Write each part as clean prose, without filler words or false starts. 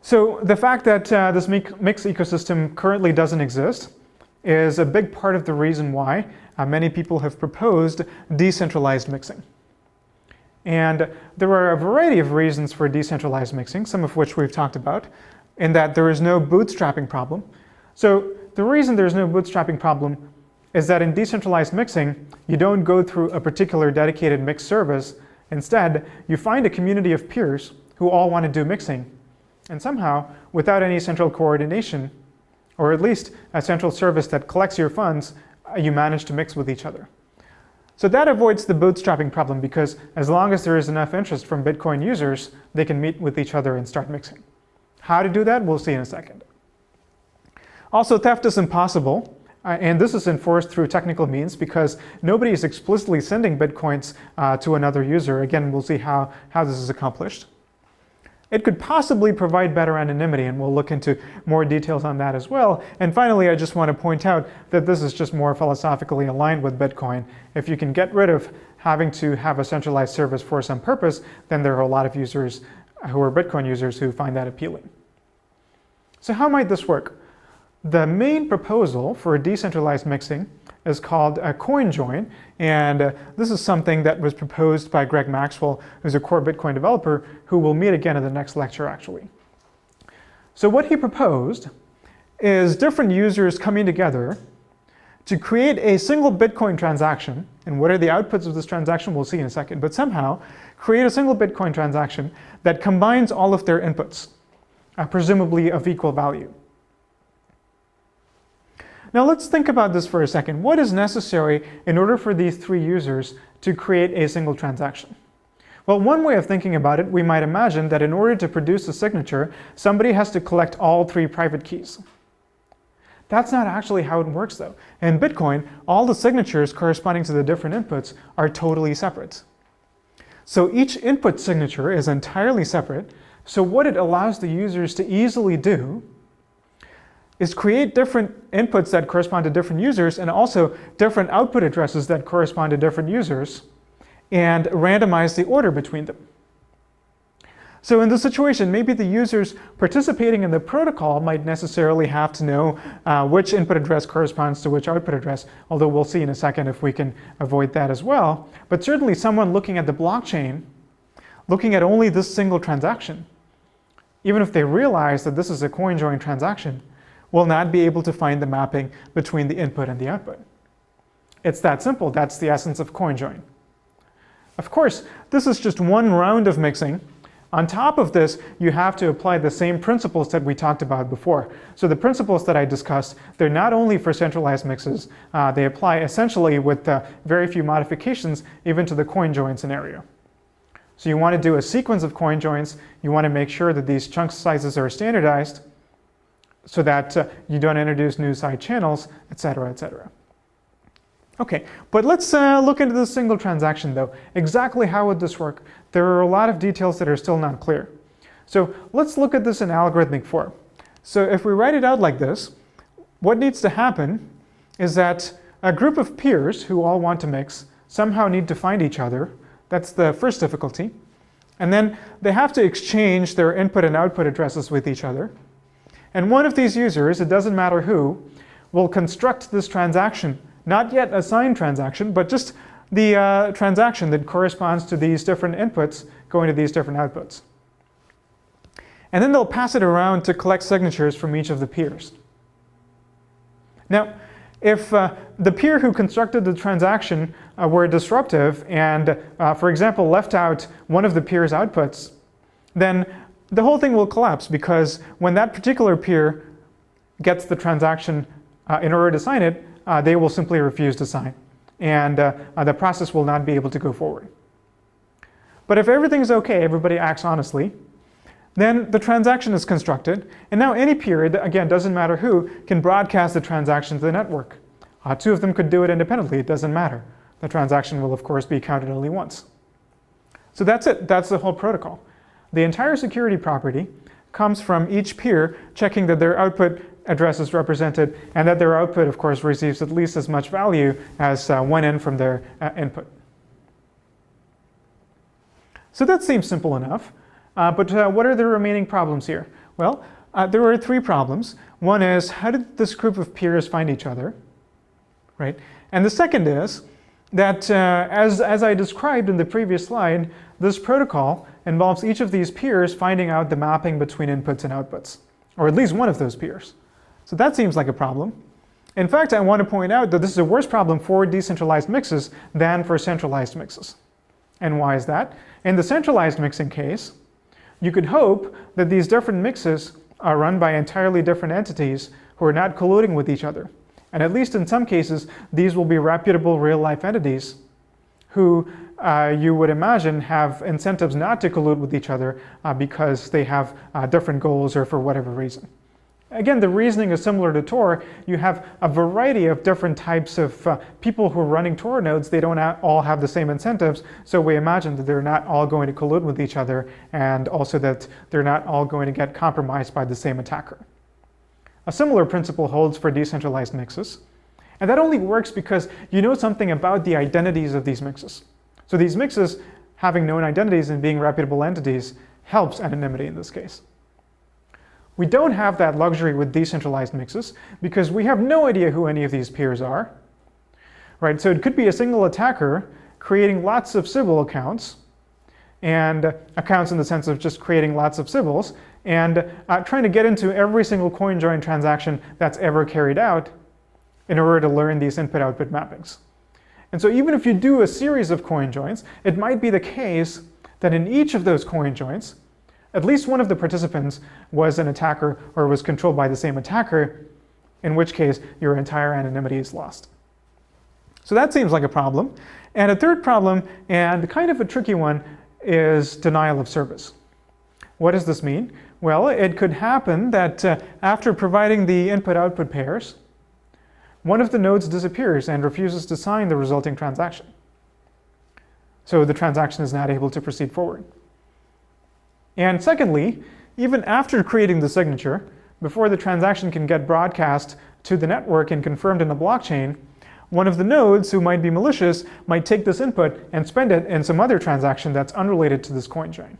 So the fact that this mix ecosystem currently doesn't exist is a big part of the reason why many people have proposed decentralized mixing. And there are a variety of reasons for decentralized mixing, some of which we've talked about, in that there is no bootstrapping problem. So the reason there's no bootstrapping problem is that in decentralized mixing, you don't go through a particular dedicated mix service. Instead, you find a community of peers who all want to do mixing. And somehow, without any central coordination, or at least a central service that collects your funds, you manage to mix with each other. So that avoids the bootstrapping problem, because as long as there is enough interest from Bitcoin users, they can meet with each other and start mixing. How to do that, we'll see in a second. Also, theft is impossible, and this is enforced through technical means because nobody is explicitly sending Bitcoins to another user. Again, we'll see how this is accomplished. It could possibly provide better anonymity, and we'll look into more details on that as well. And finally, I just want to point out that this is just more philosophically aligned with Bitcoin. If you can get rid of having to have a centralized service for some purpose, then there are a lot of users who are Bitcoin users who find that appealing. So how might this work? The main proposal for decentralized mixing is called a coin join, and this is something that was proposed by Greg Maxwell, who's a core Bitcoin developer, who we'll meet again in the next lecture, actually. So what he proposed is different users coming together to create a single Bitcoin transaction, and what are the outputs of this transaction, we'll see in a second, but somehow create a single Bitcoin transaction that combines all of their inputs, presumably of equal value. Now let's think about this for a second. What is necessary in order for these three users to create a single transaction? Well, one way of thinking about it, we might imagine that in order to produce a signature, somebody has to collect all three private keys. That's not actually how it works, though. In Bitcoin, all the signatures corresponding to the different inputs are totally separate. So each input signature is entirely separate. So what it allows the users to easily do is create different inputs that correspond to different users and also different output addresses that correspond to different users and randomize the order between them. So in this situation, maybe the users participating in the protocol might necessarily have to know which input address corresponds to which output address, although we'll see in a second if we can avoid that as well. But certainly someone looking at the blockchain, looking at only this single transaction, even if they realize that this is a coin join transaction, will not be able to find the mapping between the input and the output. It's that simple. That's the essence of coin join. Of course, this is just one round of mixing. On top of this, you have to apply the same principles that we talked about before. So the principles that I discussed, they're not only for centralized mixes, they apply essentially with very few modifications even to the coin join scenario. So you want to do a sequence of coin joins. You want to make sure that these chunk sizes are standardized, so that you don't introduce new side channels, etc., etc. Okay, but let's look into this single transaction though. Exactly how would this work? There are a lot of details that are still not clear. So let's look at this in algorithmic form. So if we write it out like this, what needs to happen is that a group of peers who all want to mix somehow need to find each other. That's the first difficulty. And then they have to exchange their input and output addresses with each other. And one of these users, it doesn't matter who, will construct this transaction, not yet a signed transaction, but just the transaction that corresponds to these different inputs going to these different outputs. And then they'll pass it around to collect signatures from each of the peers. Now, if the peer who constructed the transaction were disruptive and, for example, left out one of the peer's outputs, then the whole thing will collapse, because when that particular peer gets the transaction in order to sign it, they will simply refuse to sign. And the process will not be able to go forward. But if everything's okay, everybody acts honestly, then the transaction is constructed. And now any peer, again, doesn't matter who, can broadcast the transaction to the network. Two of them could do it independently. It doesn't matter. The transaction will, of course, be counted only once. So that's it. That's the whole protocol. The entire security property comes from each peer checking that their output address is represented and that their output, of course, receives at least as much value as went in from their input. So that seems simple enough. But what are the remaining problems here? Well, there were three problems. One is, how did this group of peers find each other, right? And the second is that, as I described in the previous slide, this protocol involves each of these peers finding out the mapping between inputs and outputs, or at least one of those peers. So that seems like a problem. In fact, I want to point out that this is a worse problem for decentralized mixes than for centralized mixes. And why is that? In the centralized mixing case, you could hope that these different mixes are run by entirely different entities who are not colluding with each other. And at least in some cases, these will be reputable real-life entities who you would imagine have incentives not to collude with each other because they have different goals or for whatever reason. Again, the reasoning is similar to Tor. You have a variety of different types of people who are running Tor nodes. They don't all have the same incentives, so we imagine that they're not all going to collude with each other, and also that they're not all going to get compromised by the same attacker. A similar principle holds for decentralized mixes, and that only works because you know something about the identities of these mixes. So these mixes, having known identities and being reputable entities, helps anonymity in this case. We don't have that luxury with decentralized mixes because we have no idea who any of these peers are, right? So it could be a single attacker creating lots of Sybil accounts, and accounts in the sense of just creating lots of Sybils, and trying to get into every single coin join transaction that's ever carried out in order to learn these input-output mappings. And so even if you do a series of coin joins, it might be the case that in each of those coin joins, at least one of the participants was an attacker or was controlled by the same attacker, in which case your entire anonymity is lost. So that seems like a problem. And a third problem, and kind of a tricky one, is denial of service. What does this mean? Well, it could happen that after providing the input-output pairs, one of the nodes disappears and refuses to sign the resulting transaction. So the transaction is not able to proceed forward. And secondly, even after creating the signature, before the transaction can get broadcast to the network and confirmed in the blockchain, one of the nodes who might be malicious might take this input and spend it in some other transaction that's unrelated to this coin join.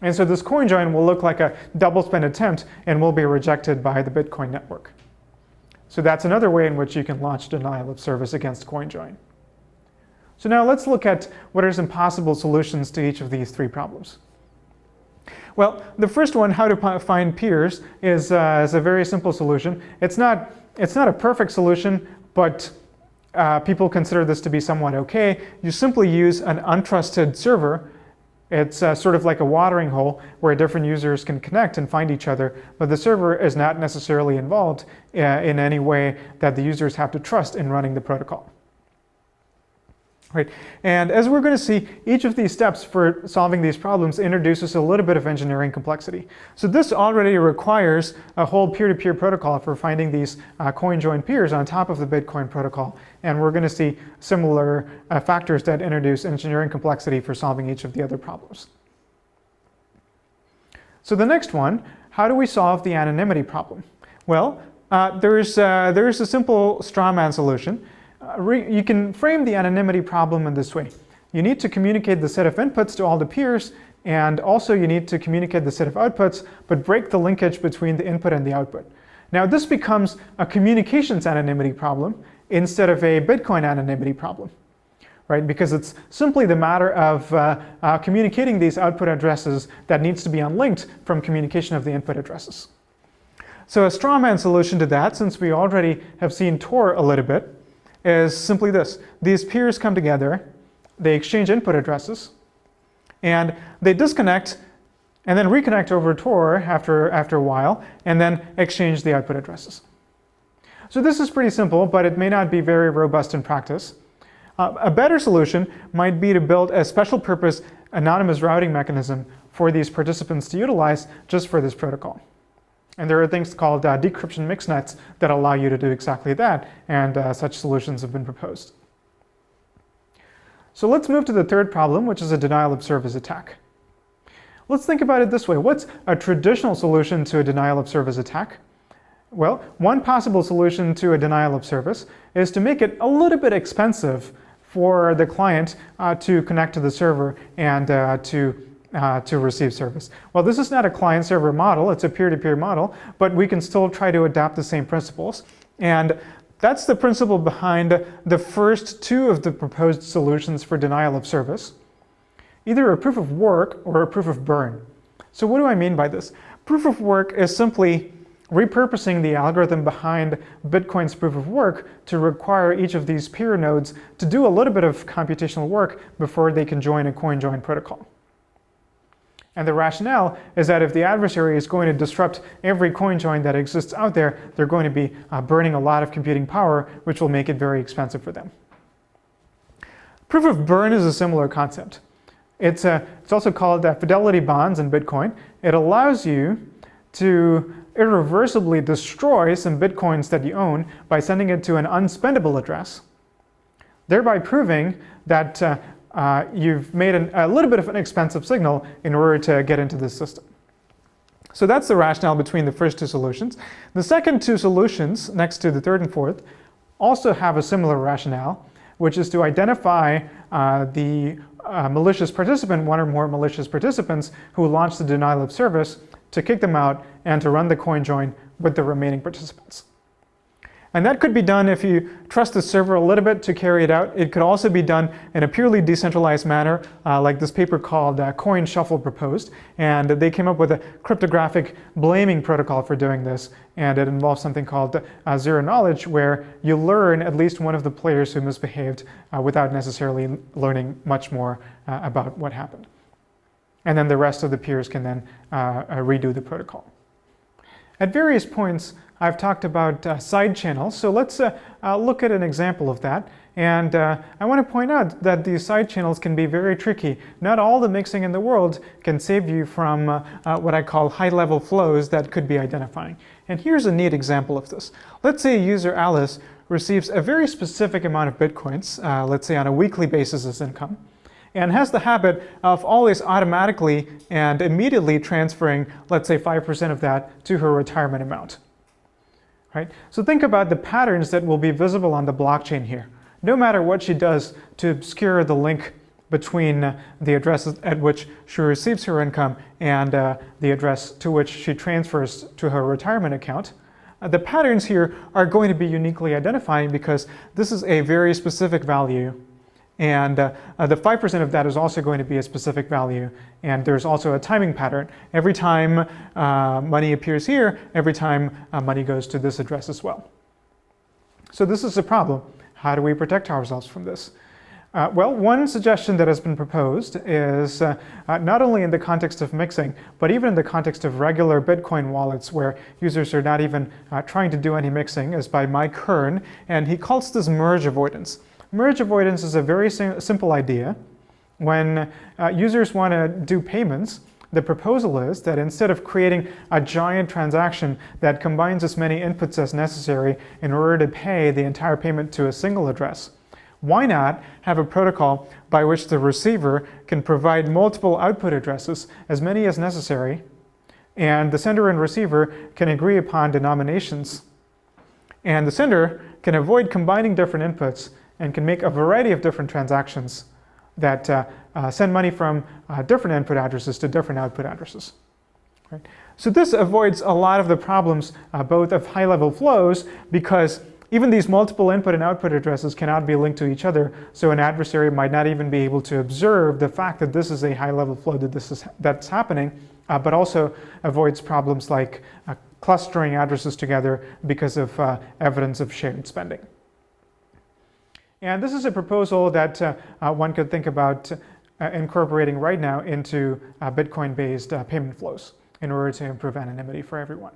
And so this coin join will look like a double spend attempt and will be rejected by the Bitcoin network. So that's another way in which you can launch denial of service against coin join. So now let's look at what are some possible solutions to each of these three problems. Well, the first one, how to find peers, is a very simple solution. It's not a perfect solution, but people consider this to be somewhat okay. You simply use an untrusted server. It's sort of like a watering hole where different users can connect and find each other, but the server is not necessarily involved in any way that the users have to trust in running the protocol. Right. And as we're going to see, each of these steps for solving these problems introduces a little bit of engineering complexity. So this already requires a whole peer-to-peer protocol for finding these coin join peers on top of the Bitcoin protocol. And we're going to see similar factors that introduce engineering complexity for solving each of the other problems. So the next one, how do we solve the anonymity problem? Well, there's a simple straw man solution. You can frame the anonymity problem in this way. You need to communicate the set of inputs to all the peers, and also you need to communicate the set of outputs, but break the linkage between the input and the output. Now this becomes a communications anonymity problem instead of a Bitcoin anonymity problem, right? Because it's simply the matter of communicating these output addresses that needs to be unlinked from communication of the input addresses. So a straw man solution to that, since we already have seen Tor a little bit, is simply this. These peers come together, they exchange input addresses, and they disconnect and then reconnect over Tor after a while, and then exchange the output addresses. So this is pretty simple, but it may not be very robust in practice. A better solution might be to build a special purpose anonymous routing mechanism for these participants to utilize just for this protocol. And there are things called decryption mixnets that allow you to do exactly that, and such solutions have been proposed. So let's move to the third problem, which is a denial of service attack. Let's think about it this way. What's a traditional solution to a denial of service attack? Well, one possible solution to a denial of service is to make it a little bit expensive for the client to connect to the server and to to receive service. Well, this is not a client-server model, it's a peer-to-peer model, but we can still try to adapt the same principles. And that's the principle behind the first two of the proposed solutions for denial of service, either a proof of work or a proof of burn. So what do I mean by this? Proof of work is simply repurposing the algorithm behind Bitcoin's proof of work to require each of these peer nodes to do a little bit of computational work before they can join a coin join protocol. And the rationale is that if the adversary is going to disrupt every coin join that exists out there, they're going to be burning a lot of computing power, which will make it very expensive for them. Proof of burn is a similar concept. It's also called fidelity bonds in Bitcoin. It allows you to irreversibly destroy some Bitcoins that you own by sending it to an unspendable address, thereby proving that you've made a little bit of an expensive signal in order to get into this system. So that's the rationale between the first two solutions. The second two solutions, next to the third and fourth, also have a similar rationale, which is to identify the malicious participant, one or more malicious participants who launched the denial of service, to kick them out and to run the coin join with the remaining participants. And that could be done if you trust the server a little bit to carry it out. It could also be done in a purely decentralized manner, like this paper called Coin Shuffle proposed. And they came up with a cryptographic blaming protocol for doing this. And it involves something called zero knowledge, where you learn at least one of the players who misbehaved without necessarily learning much more about what happened. And then the rest of the peers can then redo the protocol. At various points, I've talked about side channels, so let's look at an example of that. And I want to point out that these side channels can be very tricky. Not all the mixing in the world can save you from what I call high-level flows that could be identifying. And here's a neat example of this. Let's say user Alice receives a very specific amount of Bitcoins, let's say on a weekly basis as income, and has the habit of always automatically and immediately transferring, let's say 5% of that to her retirement amount. Right? So think about the patterns that will be visible on the blockchain here. No matter what she does to obscure the link between the address at which she receives her income and the address to which she transfers to her retirement account, the patterns here are going to be uniquely identifying because this is a very specific value. And the 5% of that is also going to be a specific value. And there's also a timing pattern. Every time money appears here, every time money goes to this address as well. So this is a problem. How do we protect ourselves from this? Well, one suggestion that has been proposed is not only in the context of mixing, but even in the context of regular Bitcoin wallets where users are not even trying to do any mixing, is by Mike Hearn. And he calls this merge avoidance. Merge avoidance is a very simple idea. When users want to do payments, the proposal is that instead of creating a giant transaction that combines as many inputs as necessary in order to pay the entire payment to a single address, why not have a protocol by which the receiver can provide multiple output addresses, as many as necessary, and the sender and receiver can agree upon denominations, and the sender can avoid combining different inputs and can make a variety of different transactions that send money from different input addresses to different output addresses. Right? So this avoids a lot of the problems both of high-level flows, because even these multiple input and output addresses cannot be linked to each other, so an adversary might not even be able to observe the fact that this is a high-level flow that's happening, but also avoids problems like clustering addresses together because of evidence of shared spending. And this is a proposal that one could think about incorporating right now into Bitcoin-based payment flows in order to improve anonymity for everyone.